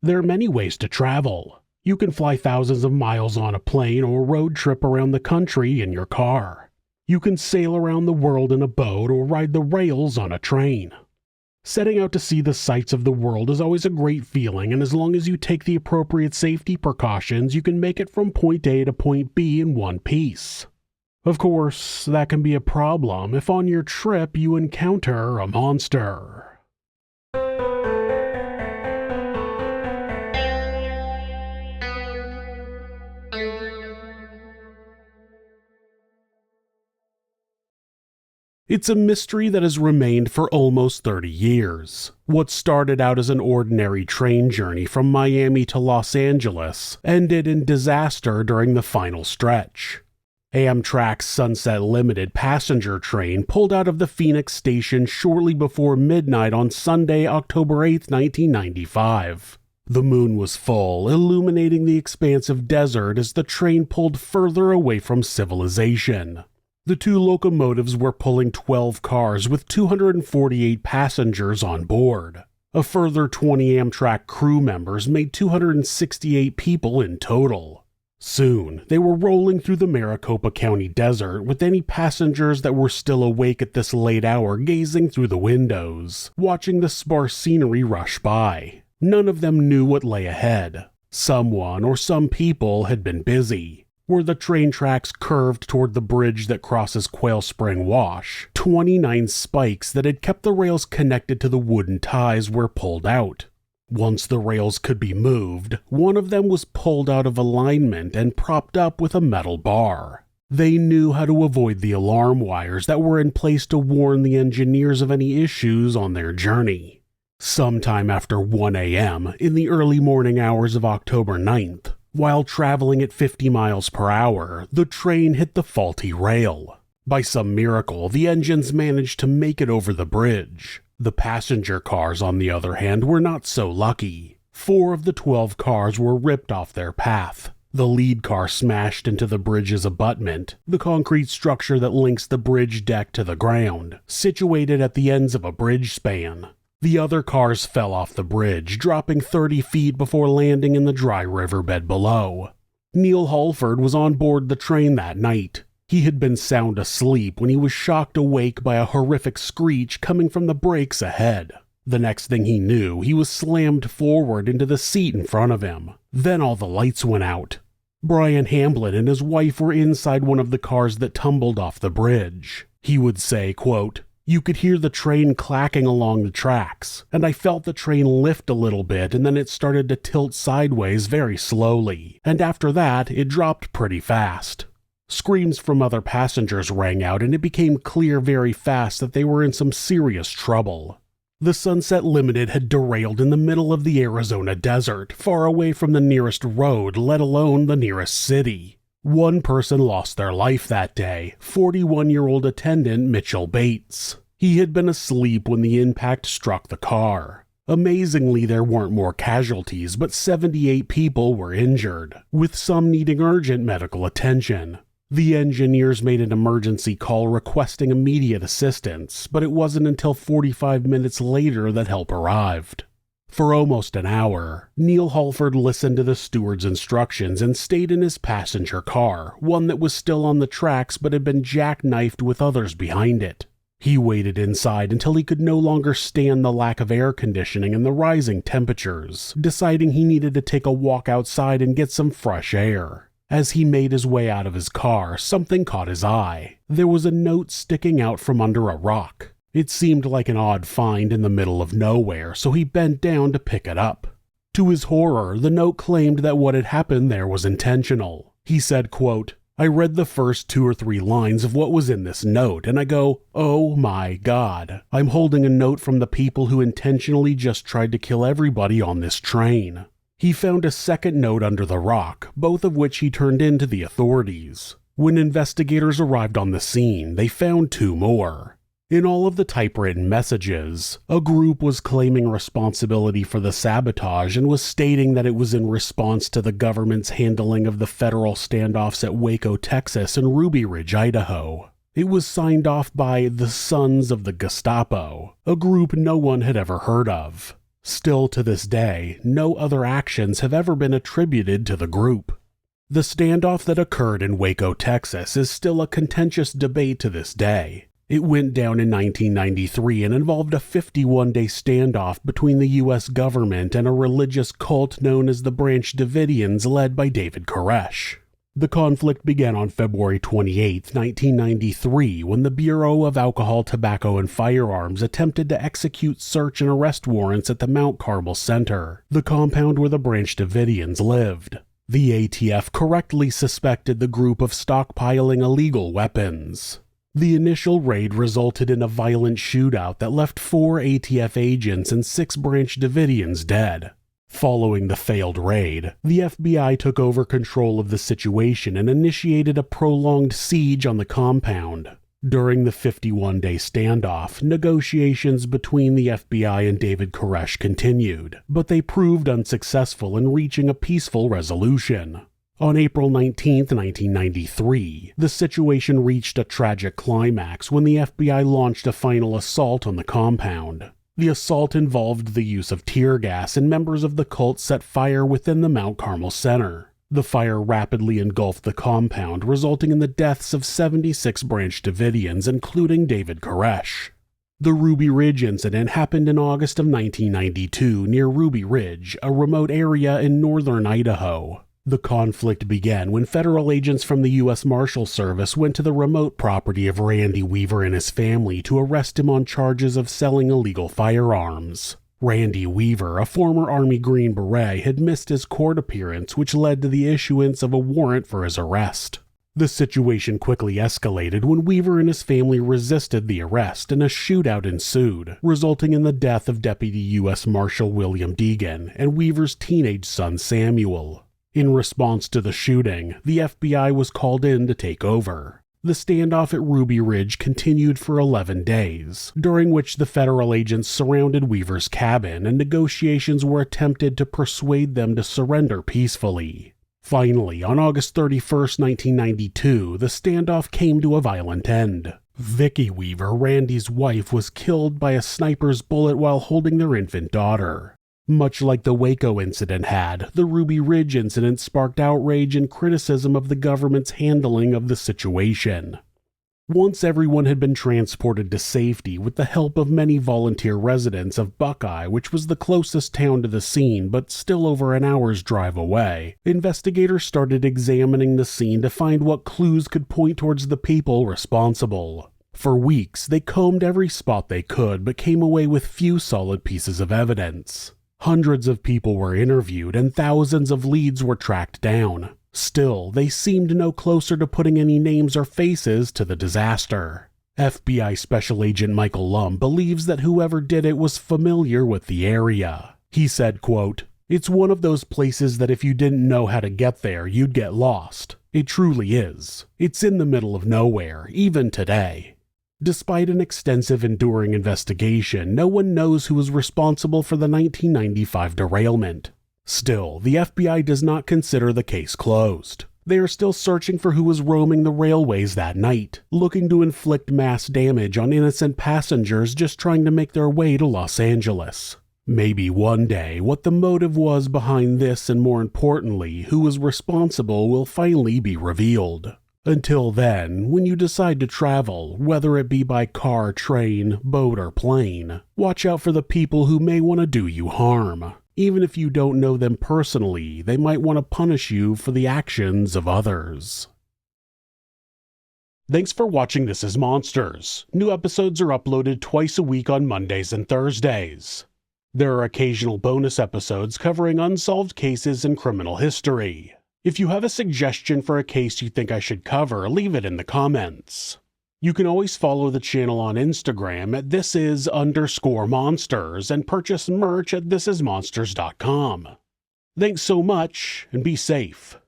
There are many ways to travel. You can fly thousands of miles on a plane or road trip around the country in your car. You can sail around the world in a boat or ride the rails on a train. Setting out to see the sights of the world is always a great feeling, and as long as you take the appropriate safety precautions, you can make it from point A to point B in one piece. Of course, that can be a problem if on your trip you encounter a monster. It's a mystery that has remained for almost 30 years. What started out as an ordinary train journey from Miami to Los Angeles ended in disaster during the final stretch. Amtrak's Sunset Limited passenger train pulled out of the Phoenix station shortly before midnight on Sunday, October 8, 1995. The moon was full, illuminating the expansive desert as the train pulled further away from civilization. The two locomotives were pulling 12 cars with 248 passengers on board. A further 20 Amtrak crew members made 268 people in total. Soon, they were rolling through the Maricopa County desert with any passengers that were still awake at this late hour gazing through the windows, watching the sparse scenery rush by. None of them knew what lay ahead. Someone or some people had been busy. Where the train tracks curved toward the bridge that crosses Quail Spring Wash, 29 spikes that had kept the rails connected to the wooden ties were pulled out. Once the rails could be moved, one of them was pulled out of alignment and propped up with a metal bar. They knew how to avoid the alarm wires that were in place to warn the engineers of any issues on their journey. Sometime after 1 a.m., in the early morning hours of October 9th, while traveling at 50 miles per hour, the train hit the faulty rail. By some miracle, the engines managed to make it over the bridge. The passenger cars, on the other hand, were not so lucky. 4 of the 12 cars were ripped off their path. The lead car smashed into the bridge's abutment, the concrete structure that links the bridge deck to the ground, situated at the ends of a bridge span. The other cars fell off the bridge, dropping 30 feet before landing in the dry riverbed below. Neil Halford was on board the train that night. He had been sound asleep when he was shocked awake by a horrific screech coming from the brakes ahead. The next thing he knew, he was slammed forward into the seat in front of him. Then all the lights went out. Brian Hamblin and his wife were inside one of the cars that tumbled off the bridge. He would say, quote, "You could hear the train clacking along the tracks, and I felt the train lift a little bit and then it started to tilt sideways very slowly, and after that it dropped pretty fast." Screams from other passengers rang out and it became clear very fast that they were in some serious trouble. The Sunset Limited had derailed in the middle of the Arizona desert, far away from the nearest road, let alone the nearest city. One person lost their life that day, 41-year-old attendant Mitchell Bates. He had been asleep when the impact struck the car. Amazingly, there weren't more casualties, but 78 people were injured, with some needing urgent medical attention. The engineers made an emergency call requesting immediate assistance, but it wasn't until 45 minutes later that help arrived. For almost an hour, Neil Halford listened to the steward's instructions and stayed in his passenger car, one that was still on the tracks but had been jackknifed with others behind it. He waited inside until he could no longer stand the lack of air conditioning and the rising temperatures, deciding he needed to take a walk outside and get some fresh air. As he made his way out of his car, something caught his eye. There was a note sticking out from under a rock. It seemed like an odd find in the middle of nowhere, so he bent down to pick it up. To his horror, the note claimed that what had happened there was intentional. He said, quote, "I read the first 2 or 3 lines of what was in this note, and I go, oh my God, I'm holding a note from the people who intentionally just tried to kill everybody on this train." He found a second note under the rock, both of which he turned in to the authorities. When investigators arrived on the scene, they found 2 more. In all of the typewritten messages, a group was claiming responsibility for the sabotage and was stating that it was in response to the government's handling of the federal standoffs at Waco, Texas and Ruby Ridge, Idaho. It was signed off by the Sons of the Gestapo, a group no one had ever heard of. Still to this day, no other actions have ever been attributed to the group. The standoff that occurred in Waco, Texas is still a contentious debate to this day. It went down in 1993 and involved a 51-day standoff between the U.S. government and a religious cult known as the Branch Davidians led by David Koresh. The conflict began on February 28, 1993, when the Bureau of Alcohol, Tobacco, and Firearms attempted to execute search and arrest warrants at the Mount Carmel Center, the compound where the Branch Davidians lived. The ATF correctly suspected the group of stockpiling illegal weapons. The initial raid resulted in a violent shootout that left 4 ATF agents and 6 Branch Davidians dead. Following the failed raid, the FBI took over control of the situation and initiated a prolonged siege on the compound. During the 51-day standoff, negotiations between the FBI and David Koresh continued, but they proved unsuccessful in reaching a peaceful resolution. On April 19, 1993, the situation reached a tragic climax when the FBI launched a final assault on the compound. The assault involved the use of tear gas, and members of the cult set fire within the Mount Carmel Center. The fire rapidly engulfed the compound, resulting in the deaths of 76 Branch Davidians, including David Koresh. The Ruby Ridge incident happened in August of 1992 near Ruby Ridge, a remote area in northern Idaho. The conflict began when federal agents from the U.S. Marshal Service went to the remote property of Randy Weaver and his family to arrest him on charges of selling illegal firearms. Randy Weaver, a former Army Green Beret, had missed his court appearance, which led to the issuance of a warrant for his arrest. The situation quickly escalated when Weaver and his family resisted the arrest, and a shootout ensued, resulting in the death of Deputy U.S. Marshal William Deegan and Weaver's teenage son Samuel. In response to the shooting, the FBI was called in to take over. The standoff at Ruby Ridge continued for 11 days, during which the federal agents surrounded Weaver's cabin and negotiations were attempted to persuade them to surrender peacefully. Finally, on August 31, 1992, the standoff came to a violent end. Vicki Weaver, Randy's wife, was killed by a sniper's bullet while holding their infant daughter. Much like the Waco incident had, the Ruby Ridge incident sparked outrage and criticism of the government's handling of the situation. Once everyone had been transported to safety with the help of many volunteer residents of Buckeye, which was the closest town to the scene but still over an hour's drive away, investigators started examining the scene to find what clues could point towards the people responsible. For weeks, they combed every spot they could but came away with few solid pieces of evidence. Hundreds of people were interviewed and thousands of leads were tracked down. Still, they seemed no closer to putting any names or faces to the disaster. FBI Special Agent Michael Lum believes that whoever did it was familiar with the area. He said, quote, "It's one of those places that if you didn't know how to get there, you'd get lost. It truly is. It's in the middle of nowhere, even today." Despite an extensive enduring investigation, no one knows who was responsible for the 1995 derailment. Still, the FBI does not consider the case closed. They are still searching for who was roaming the railways that night, looking to inflict mass damage on innocent passengers just trying to make their way to Los Angeles. Maybe one day, what the motive was behind this, and more importantly, who was responsible, will finally be revealed. Until then, when you decide to travel, whether it be by car, train, boat, or plane, watch out for the people who may want to do you harm. Even if you don't know them personally, they might want to punish you for the actions of others. Thanks for watching This Is Monsters. New episodes are uploaded twice a week on Mondays and Thursdays. There are occasional bonus episodes covering unsolved cases and criminal history. If you have a suggestion for a case you think I should cover, leave it in the comments. You can always follow the channel on Instagram at thisis_monsters and purchase merch at thisismonsters.com. Thanks so much, and be safe.